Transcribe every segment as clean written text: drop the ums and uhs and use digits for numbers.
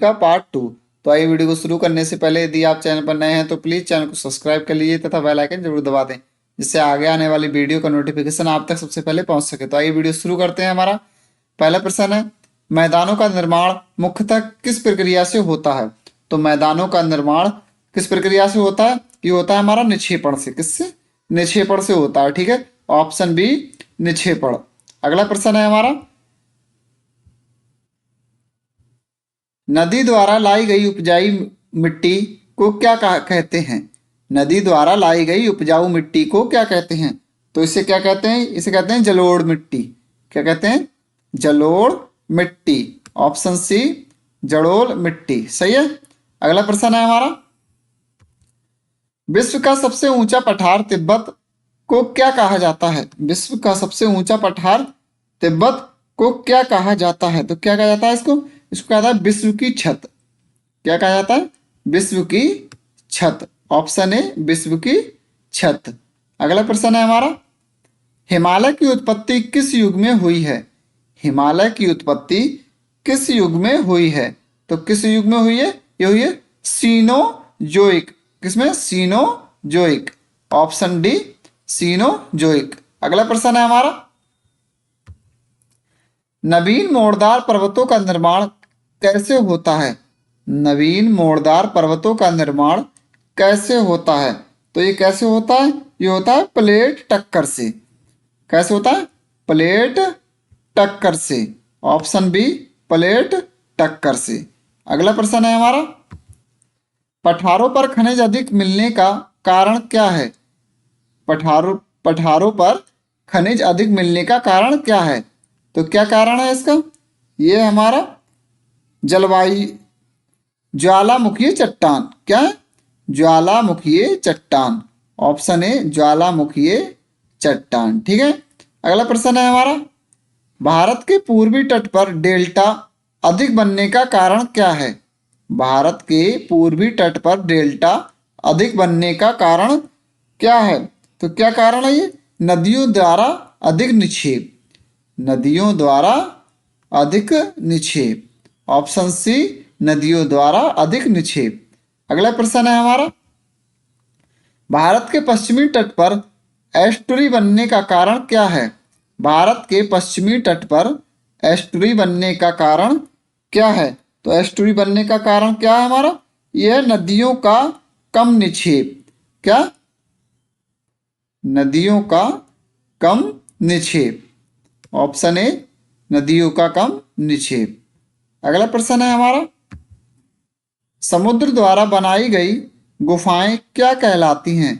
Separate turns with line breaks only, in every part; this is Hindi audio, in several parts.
का पार्ट 2। तो आइए वीडियो को शुरू करने से पहले यदि आप चैनल पर नए हैं तो प्लीज़ चैनल को सब्सक्राइब कर लीजिए तथा बेल आइकन जरूर दबा दें, जिससे आगे आने वाली वीडियो का नोटिफिकेशन आप तक सबसे पहले पहुंच सके। तो आइए वीडियो शुरू करते हैं। हमारा पहला प्रश्न है, मैदानों का निर्माण मुख्यतः किस प्रक्रिया से होता है? तो मैदानों का निर्माण किस प्रक्रिया से होता है? ये होता है हमारा निक्षेपण से। किससे? निक्षेपण से होता है। ठीक है, ऑप्शन बी निक्षेपण। अगला प्रश्न है हमारा, नदी द्वारा लाई गई उपजाऊ मिट्टी को क्या कहते हैं? नदी द्वारा लाई गई उपजाऊ मिट्टी को क्या कहते हैं? तो इसे क्या कहते हैं? इसे कहते हैं जलोढ़ मिट्टी। क्या कहते हैं? जलोढ़ मिट्टी। ऑप्शन सी जलोढ़ मिट्टी सही है। अगला प्रश्न है हमारा, विश्व का सबसे ऊंचा पठार तिब्बत को क्या कहा जाता है? विश्व का सबसे ऊंचा पठार तिब्बत को क्या कहा जाता है? तो क्या कहा जाता है इसको? इसको कहा जाता है विश्व की छत। क्या कहा जाता है? विश्व की छत। ऑप्शन ए विश्व की छत। अगला प्रश्न है हमारा, हिमालय की उत्पत्ति किस युग में हुई है? हिमालय की उत्पत्ति किस युग में हुई है? तो किस युग में हुई है? ये हुई है सीनोजोइक। किसमें? सीनोजोइक। Option D Cenozoic. अगला प्रश्न है हमारा, नवीन मोड़दार पर्वतों का निर्माण कैसे होता है? नवीन मोड़दार पर्वतों का निर्माण कैसे होता है? तो ये कैसे होता है? ये होता है प्लेट टक्कर से। कैसे होता है? प्लेट टक्कर से। ऑप्शन बी प्लेट टक्कर से। अगला प्रश्न है हमारा, पठारों पर खनिज अधिक मिलने का कारण क्या है? पठारों पर खनिज अधिक मिलने का कारण क्या है? तो क्या कारण है इसका? ये हमारा जलवायु, ज्वालामुखीय चट्टान। क्या है? ज्वालामुखीय चट्टान। ऑप्शन ए ज्वालामुखीय चट्टान। ठीक है। अगला प्रश्न है हमारा, भारत के पूर्वी तट पर डेल्टा अधिक बनने का कारण क्या है? भारत के पूर्वी तट पर डेल्टा अधिक बनने का कारण क्या है? तो क्या कारण है ये? नदियों द्वारा अधिक निक्षेप। नदियों द्वारा अधिक निक्षेप। ऑप्शन सी नदियों द्वारा अधिक निक्षेप। अगला प्रश्न है हमारा, भारत के पश्चिमी तट पर एस्टुरी बनने का कारण क्या है? भारत के पश्चिमी तट पर एस्टुरी बनने का कारण क्या है? तो एस्टुरी बनने का कारण क्या है हमारा? यह नदियों का कम निक्षेप। क्या? नदियों का कम निक्षेप। ऑप्शन ए नदियों का कम निक्षेप। अगला प्रश्न है हमारा, समुद्र द्वारा बनाई गई गुफाएं क्या कहलाती हैं?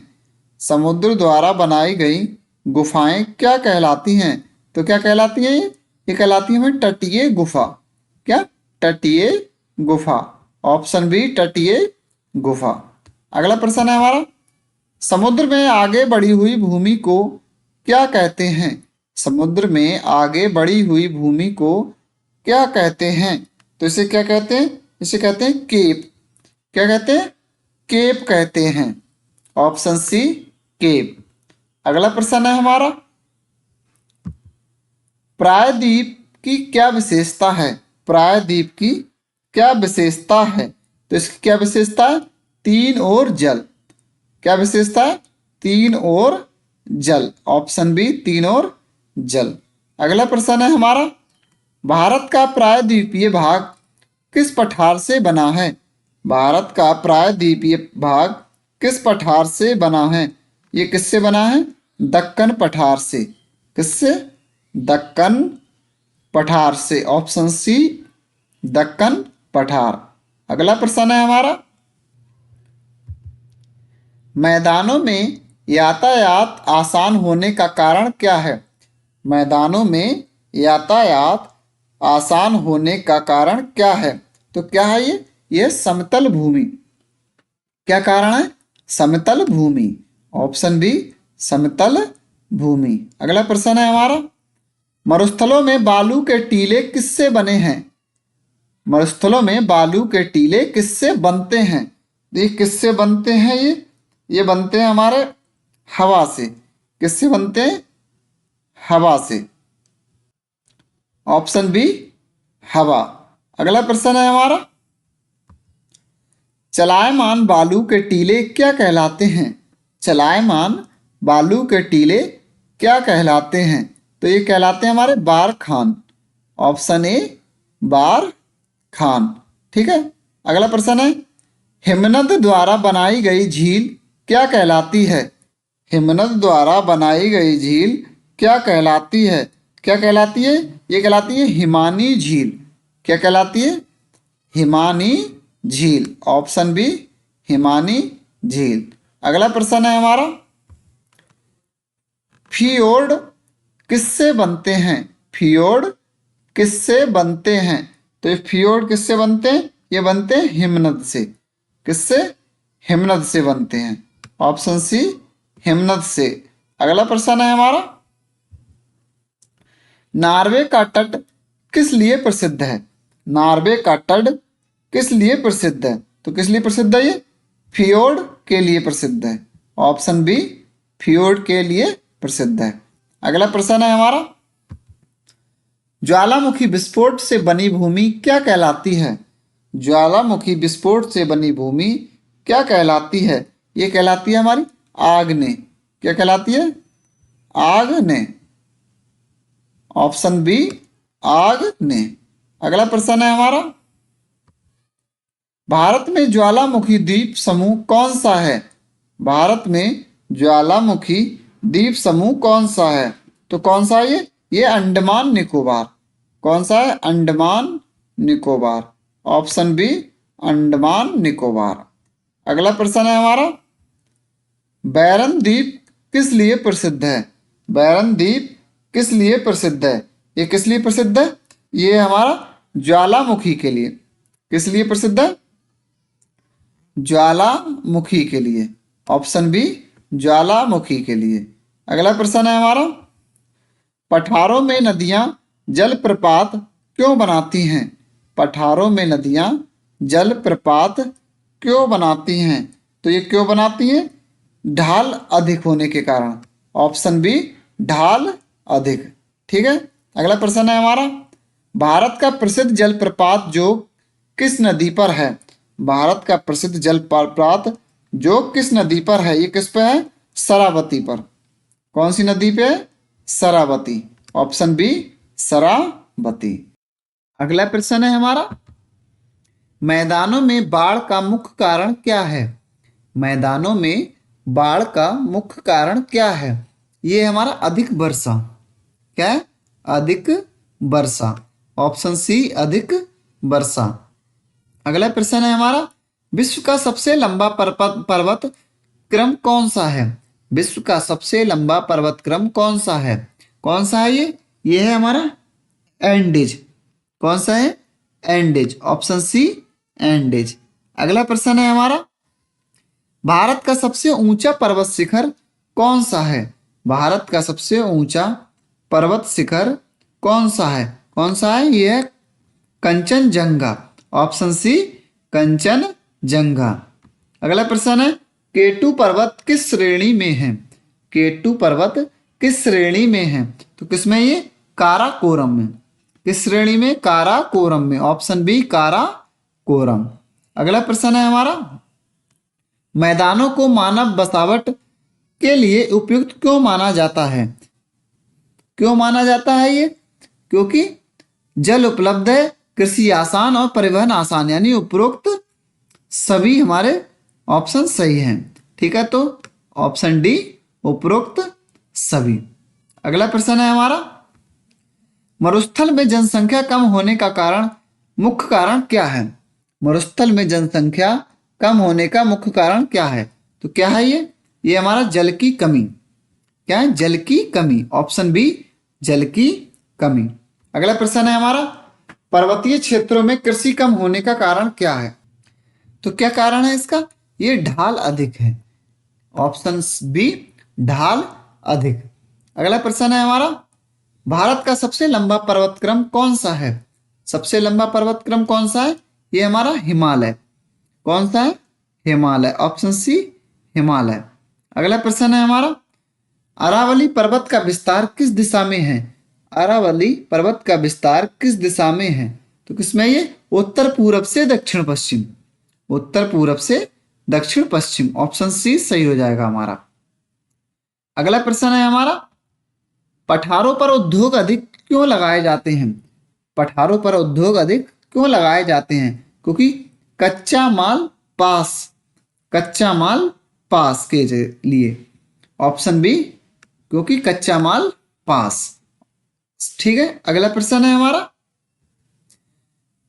समुद्र द्वारा बनाई गई गुफाएं क्या कहलाती हैं? तो क्या कहलाती हैं ये कहलाती हैं तटीय गुफा। क्या? तटीय गुफा। ऑप्शन बी तटीय गुफा। अगला प्रश्न है हमारा, समुद्र में आगे बढ़ी हुई भूमि को क्या कहते हैं? समुद्र में आगे बढ़ी हुई भूमि को क्या कहते हैं? तो इसे क्या कहते हैं? इसे कहते हैं केप। क्या कहते हैं? केप कहते हैं। Option C cape. अगला प्रश्न है हमारा, प्रायद्वीप की क्या विशेषता है? प्रायद्वीप की क्या विशेषता है? तो इसकी क्या विशेषता है? तीन और जल। क्या विशेषता है? तीन और जल। ऑप्शन बी तीन और जल। अगला प्रश्न है हमारा, भारत का प्रायद्वीपीय भाग किस पठार से बना है? भारत का प्रायद्वीपीय भाग किस पठार से बना है? ये किससे बना है? दक्कन पठार से। किससे? दक्कन पठार से। ऑप्शन सी दक्कन पठार। अगला प्रश्न है हमारा, मैदानों में यातायात आसान होने का कारण क्या है? मैदानों में यातायात आसान होने का कारण क्या है? तो क्या है ये? ये समतल भूमि। क्या कारण है? समतल भूमि। ऑप्शन बी समतल भूमि। अगला प्रश्न है हमारा, मरुस्थलों में बालू के टीले किससे बने हैं? मरुस्थलों में बालू के टीले किससे बनते हैं? ये किससे बनते हैं? ये बनते हैं हमारे हवा से। किससे बनते हैं? हवा से। ऑप्शन बी हवा। अगला प्रश्न है हमारा, चलायमान बालू के टीले क्या कहलाते हैं? चलायमान बालू के टीले क्या कहलाते हैं? तो ये कहलाते हैं हमारे बार खान। ऑप्शन ए बार खान। ठीक है। अगला प्रश्न है, हिमनद द्वारा बनाई गई झील क्या कहलाती है? हिमनद द्वारा बनाई गई झील क्या कहलाती है? क्या कहलाती है? ये कहलाती है हिमानी झील। क्या कहलाती है? हिमानी झील। ऑप्शन बी हिमानी झील। अगला प्रश्न है हमारा, फियोर्ड किससे बनते हैं? फियोर्ड किससे बनते हैं? तो ये फियोर्ड किससे बनते हैं? ये बनते हैं हिमनद से। किससे? हिमनद से बनते हैं। ऑप्शन सी हिमनद से। अगला प्रश्न है हमारा, नॉर्वे का तट किस लिए प्रसिद्ध है? नॉर्वे का तट किस लिए प्रसिद्ध है? तो किस लिए प्रसिद्ध है? ये फियोर्ड के लिए प्रसिद्ध है। ऑप्शन बी फियोर्ड के लिए प्रसिद्ध है। अगला प्रश्न है हमारा, ज्वालामुखी विस्फोट से बनी भूमि क्या कहलाती है? ज्वालामुखी विस्फोट से बनी भूमि क्या कहलाती है? ये कहलाती है हमारी आग्नेय। क्या कहलाती है? आग्नेय। ऑप्शन बी आग्नेय। अगला प्रश्न है हमारा, भारत में ज्वालामुखी द्वीप समूह कौन सा है? भारत में ज्वालामुखी द्वीप समूह कौन सा है? तो कौन सा है ये अंडमान निकोबार। कौन सा है? अंडमान निकोबार। Option B Andaman Nicobar. अगला प्रश्न है हमारा, बैरन द्वीप किस लिए प्रसिद्ध है? बैरन द्वीप किस लिए प्रसिद्ध है? ये किस लिए प्रसिद्ध है? ये हमारा ज्वालामुखी के लिए। किस लिए प्रसिद्ध है? ज्वालामुखी के लिए। ऑप्शन बी ज्वालामुखी के लिए। अगला प्रश्न है हमारा, पठारों में नदियां जलप्रपात क्यों बनाती हैं? पठारों में नदियां जलप्रपात क्यों बनाती हैं? तो ये क्यों बनाती हैं? ढाल अधिक होने के कारण। ऑप्शन बी ढाल अधिक। ठीक है। अगला प्रश्न है हमारा, भारत का प्रसिद्ध जलप्रपात जो किस नदी पर है? भारत का प्रसिद्ध जलप्रपात जो किस नदी पर है? ये किस पे है? शरावती पर। कौन सी नदी पे है? शरावती। Option B Sharavati. अगला प्रश्न है हमारा, मैदानों में बाढ़ का मुख्य कारण क्या है? मैदानों में बाढ़ का मुख्य कारण क्या है? ये हमारा अधिक वर्षा। क्या है? अधिक वर्षा। ऑप्शन सी अधिक वर्षा। अगला प्रश्न है हमारा, विश्व का सबसे लंबा पर्वत क्रम कौन सा है? विश्व का सबसे लंबा पर्वत क्रम कौन सा है? कौन सा है ये? ये है हमारा एंडीज। कौन सा है? एंडीज। Option C Andes. अगला प्रश्न है हमारा, भारत का सबसे ऊंचा पर्वत शिखर कौन सा है? भारत का सबसे ऊंचा पर्वत शिखर कौन सा है? कौन सा है? ये है कंचनजंगा। Option C Kanchenjunga. अगला प्रश्न है, केटू पर्वत किस श्रेणी में है? केटू पर्वत किस श्रेणी में है? तो किसमें? ये काराकोरम में। किस श्रेणी में? काराकोरम में। Option B Karakoram. अगला प्रश्न है हमारा, मैदानों को मानव बसावट के लिए उपयुक्त क्यों माना जाता है? क्यों माना जाता है ये? क्योंकि जल उपलब्ध है, कृषि आसान और परिवहन आसान, यानी उपरोक्त सभी हमारे ऑप्शन सही हैं। ठीक है, तो ऑप्शन डी उपरोक्त सभी। अगला प्रश्न है हमारा, मरुस्थल में जनसंख्या कम होने का कारण मुख्य कारण क्या है? मरुस्थल में जनसंख्या कम होने का मुख्य कारण क्या है? तो क्या है ये हमारा जल की कमी। क्या है? जल की कमी। ऑप्शन बी जल की कमी। अगला प्रश्न है हमारा, पर्वतीय क्षेत्रों में कृषि कम होने का कारण क्या है? तो क्या कारण है इसका? ये ढाल अधिक है। ऑप्शन बी ढाल अधिक। अगला प्रश्न है हमारा, भारत का सबसे लंबा पर्वतक्रम कौन सा है? सबसे लंबा पर्वतक्रम कौन सा है? ये हमारा हिमालय। कौन सा है? हिमालय। Option C Himalaya. अगला प्रश्न है हमारा, अरावली पर्वत का विस्तार किस दिशा में है? अरावली पर्वत का विस्तार किस दिशा में है? तो किसमें? ये उत्तर पूरब से दक्षिण पश्चिम। उत्तर पूरब से दक्षिण पश्चिम। ऑप्शन सी सही हो जाएगा हमारा। अगला प्रश्न है हमारा, पठारों पर उद्योग अधिक क्यों लगाए जाते हैं? पठारों पर उद्योग अधिक क्यों लगाए जाते हैं? क्योंकि कच्चा माल पास, कच्चा माल पास के लिए। ऑप्शन बी, क्योंकि कच्चा माल पास। ठीक है, अगला प्रश्न है हमारा,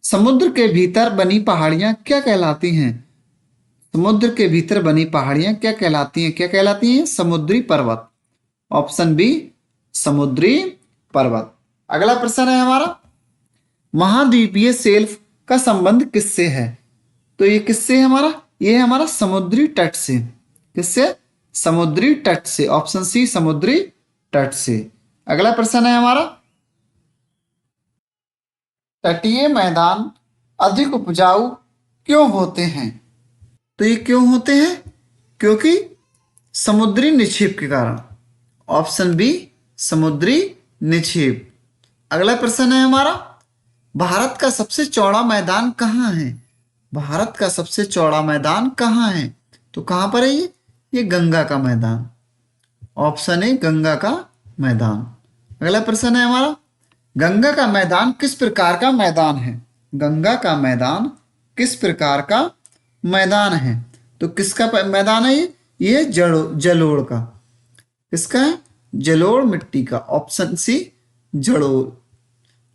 समुद्र के भीतर बनी पहाड़ियां क्या कहलाती हैं? समुद्र के भीतर बनी पहाड़ियां क्या कहलाती हैं? क्या कहलाती हैं? समुद्री पर्वत। ऑप्शन बी, समुद्री पर्वत। अगला प्रश्न है हमारा, महाद्वीपीय शेल्फ का संबंध किससे है? तो ये किससे है हमारा? ये है हमारा समुद्री तट से। किससे? समुद्री तट से। ऑप्शन सी, समुद्री तट से। अगला प्रश्न है हमारा, तटीय मैदान अधिक उपजाऊ क्यों होते हैं? तो ये क्यों होते हैं? क्योंकि समुद्री निक्षेप के कारण। ऑप्शन बी, समुद्री निक्षेप। अगला प्रश्न है हमारा, भारत का सबसे चौड़ा मैदान कहाँ है? भारत का सबसे चौड़ा मैदान कहाँ है? तो कहाँ पर है ये गंगा का मैदान। ऑप्शन ए, गंगा का मैदान। अगला प्रश्न है हमारा, गंगा का मैदान किस प्रकार का मैदान है? गंगा का मैदान किस प्रकार का मैदान है? तो किसका मैदान है ये जलोढ़ का। किसका है? जलोढ़ मिट्टी का। ऑप्शन सी, जलोढ़।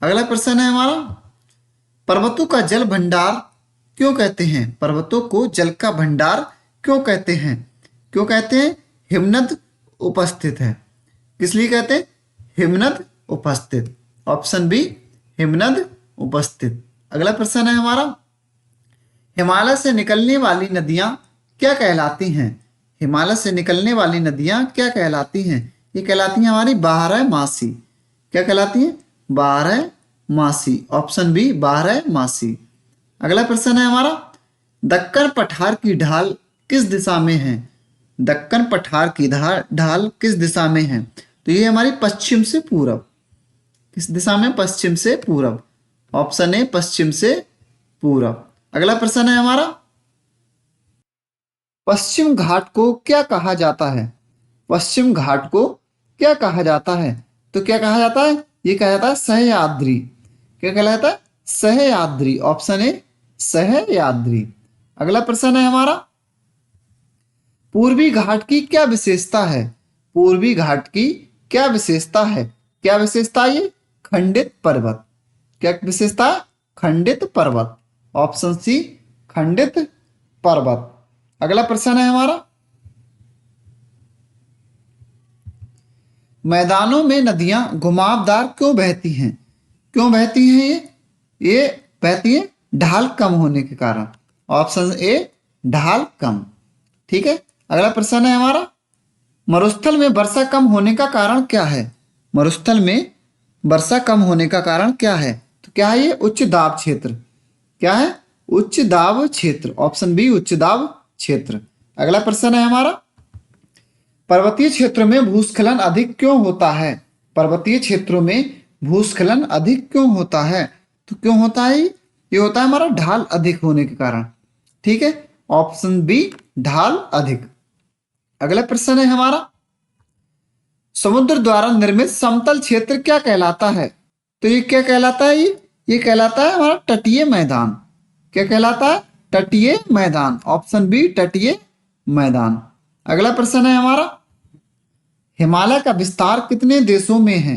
अगला प्रश्न है हमारा, पर्वतों का जल भंडार क्यों कहते हैं? पर्वतों को जल का भंडार क्यों कहते हैं? क्यों कहते हैं? हिमनद उपस्थित है। किस लिए कहते हैं? हिमनद उपस्थित। ऑप्शन बी, हिमनद उपस्थित। अगला प्रश्न है हमारा, हिमालय से निकलने वाली नदियां क्या कहलाती हैं? हिमालय से निकलने वाली नदियां क्या कहलाती हैं? ये कहलाती हैं हमारी बारहमासी। क्या कहलाती हैं? बारहमासी। ऑप्शन बी, बारहमासी। अगला प्रश्न है हमारा, दक्कन पठार की ढाल किस दिशा में है? दक्कन पठार की ढाल किस दिशा में है? तो ये हमारी पश्चिम से पूरब। किस दिशा में? पश्चिम से पूरब। ऑप्शन ए, पश्चिम से पूरब। अगला प्रश्न है हमारा, पश्चिम घाट को क्या कहा जाता है? पश्चिम घाट को क्या कहा जाता है? तो क्या कहा जाता है? ये कहा जाता है सह्याद्री। क्या कहलाता है? सह्याद्री। Option A, Sahyadri. अगला प्रश्न है हमारा, पूर्वी घाट की क्या विशेषता है? पूर्वी घाट की क्या विशेषता है? क्या विशेषता? ये खंडित पर्वत। क्या विशेषता? खंडित पर्वत। ऑप्शन सी, खंडित पर्वत। अगला प्रश्न है हमारा, मैदानों में नदियां घुमावदार क्यों बहती हैं? क्यों बहती हैं ये बहती हैं ढाल कम होने के कारण। ऑप्शन ए, ढाल कम। ठीक है, अगला प्रश्न है हमारा, मरुस्थल में वर्षा कम होने का कारण क्या है? मरुस्थल में वर्षा कम होने का कारण क्या है? तो क्या है ये? उच्च दाब क्षेत्र। क्या है? उच्च दाब क्षेत्र। ऑप्शन बी, उच्च दाब क्षेत्र। अगला प्रश्न है हमारा, पर्वतीय क्षेत्र में भूस्खलन अधिक क्यों होता है? पर्वतीय क्षेत्रों में भूस्खलन अधिक क्यों होता है? तो क्यों होता है ये होता है हमारा ढाल अधिक होने के कारण। ठीक है, ऑप्शन बी, ढाल अधिक। अगला प्रश्न है हमारा, समुद्र द्वारा निर्मित समतल क्षेत्र क्या कहलाता है? तो ये क्या कहलाता है? ये कहलाता है हमारा तटीय मैदान। क्या कहलाता है? तटीय मैदान। ऑप्शन बी, तटीय मैदान। अगला प्रश्न है हमारा, हिमालय का विस्तार कितने देशों में है?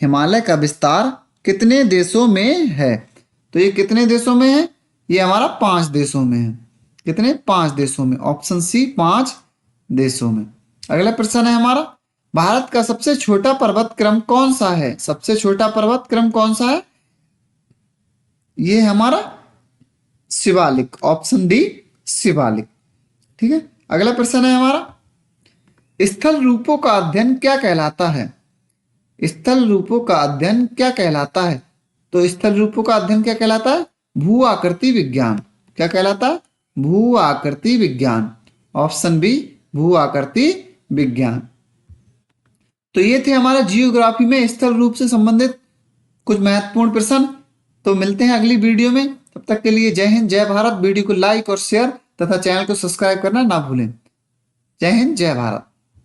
हिमालय का विस्तार कितने देशों में है? तो ये कितने देशों में है? ये हमारा 5 देशों में है। कितने? 5 देशों में। ऑप्शन सी, 5 देशों में। अगला प्रश्न है हमारा, भारत का सबसे छोटा पर्वत क्रम कौन सा है? सबसे छोटा पर्वत क्रम कौन सा है? ये हमारा शिवालिक। Option D, Shivalik. ठीक है, अगला प्रश्न है हमारा, स्थल रूपों का अध्ययन क्या कहलाता है? स्थल रूपों का अध्ययन क्या कहलाता है? तो स्थल रूपों का अध्ययन क्या कहलाता है? भू आकृति विज्ञान। क्या कहलाता है? भू आकृति विज्ञान। ऑप्शन बी, भू आकृति विज्ञान। तो ये थे हमारा जियोग्राफी में स्थल रूप से संबंधित कुछ महत्वपूर्ण प्रश्न। तो मिलते हैं अगली वीडियो में। तब तक के लिए जय हिंद, जय भारत। वीडियो को लाइक और शेयर तथा चैनल को सब्सक्राइब करना ना भूलें। जय हिंद, जय भारत।